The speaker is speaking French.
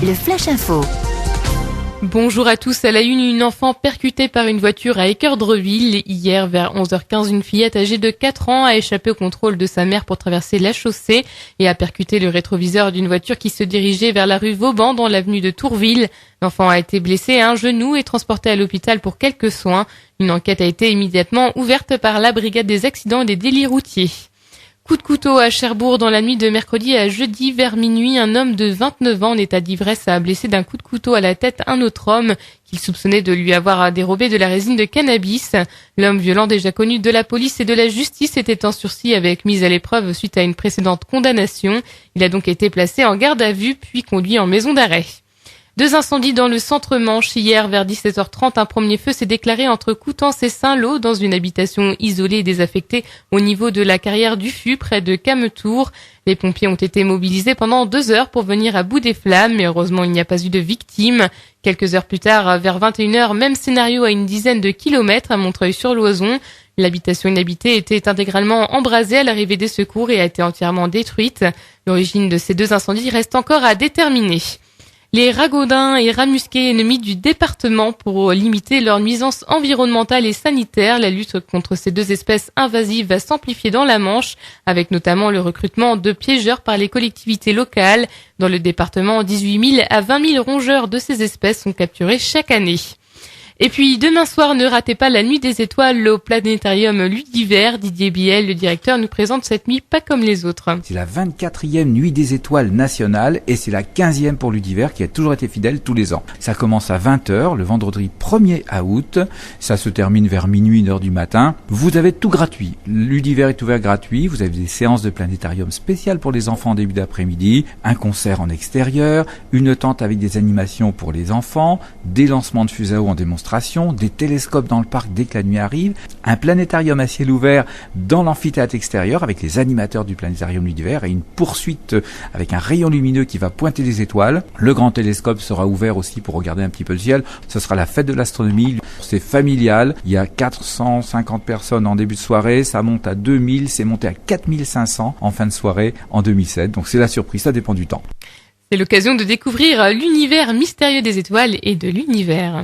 le Flash Info. Bonjour à tous. À la une enfant percutée par une voiture à Équeurdreville. Hier, vers 11h15, une fillette âgée de 4 ans a échappé au contrôle de sa mère pour traverser la chaussée et a percuté le rétroviseur d'une voiture qui se dirigeait vers la rue Vauban dans l'avenue de Tourville. L'enfant a été blessé à un genou et transporté à l'hôpital pour quelques soins. Une enquête a été immédiatement ouverte par la brigade des accidents et des délits routiers. Coup de couteau à Cherbourg dans la nuit de mercredi à jeudi vers minuit. Un homme de 29 ans en état d'ivresse a blessé d'un coup de couteau à la tête un autre homme qu'il soupçonnait de lui avoir dérobé de la résine de cannabis. L'homme violent déjà connu de la police et de la justice était en sursis avec mise à l'épreuve suite à une précédente condamnation. Il a donc été placé en garde à vue puis conduit en maison d'arrêt. 2 incendies dans le centre-Manche. Hier, vers 17h30, un premier feu s'est déclaré entre Coutances et Saint-Lô dans une habitation isolée et désaffectée au niveau de la carrière du Fût, près de Cametour. Les pompiers ont été mobilisés pendant 2 heures pour venir à bout des flammes, mais heureusement, il n'y a pas eu de victimes. Quelques heures plus tard, vers 21h, même scénario à une dizaine de kilomètres à Montreuil-sur-Loison. L'habitation inhabitée était intégralement embrasée à l'arrivée des secours et a été entièrement détruite. L'origine de ces 2 incendies reste encore à déterminer. Les ragondins et rats musqués ennemis du département pour limiter leur nuisance environnementale et sanitaire. La lutte contre ces 2 espèces invasives va s'amplifier dans la Manche, avec notamment le recrutement de piégeurs par les collectivités locales. Dans le département, 18 000 à 20 000 rongeurs de ces espèces sont capturés chaque année. Et puis, demain soir, ne ratez pas la nuit des étoiles au planétarium Ludiver. Didier Biel, le directeur, nous présente cette nuit pas comme les autres. C'est la 24e nuit des étoiles nationale et c'est la 15e pour Ludiver qui a toujours été fidèle tous les ans. Ça commence à 20h le vendredi 1er août. Ça se termine vers minuit, 1h du matin. Vous avez tout gratuit. Ludiver est ouvert gratuit. Vous avez des séances de planétarium spéciales pour les enfants en début d'après-midi, un concert en extérieur, une tente avec des animations pour les enfants, des lancements de fusées à eau en démonstration, des télescopes dans le parc dès que la nuit arrive, un planétarium à ciel ouvert dans l'amphithéâtre extérieur avec les animateurs du planétarium Ludiver et une poursuite avec un rayon lumineux qui va pointer les étoiles. Le grand télescope sera ouvert aussi pour regarder un petit peu le ciel. Ce sera la fête de l'astronomie. C'est familial. Il y a 450 personnes en début de soirée. Ça monte à 2000. C'est monté à 4500 en fin de soirée en 2007. Donc c'est la surprise. Ça dépend du temps. C'est l'occasion de découvrir l'univers mystérieux des étoiles et de l'univers.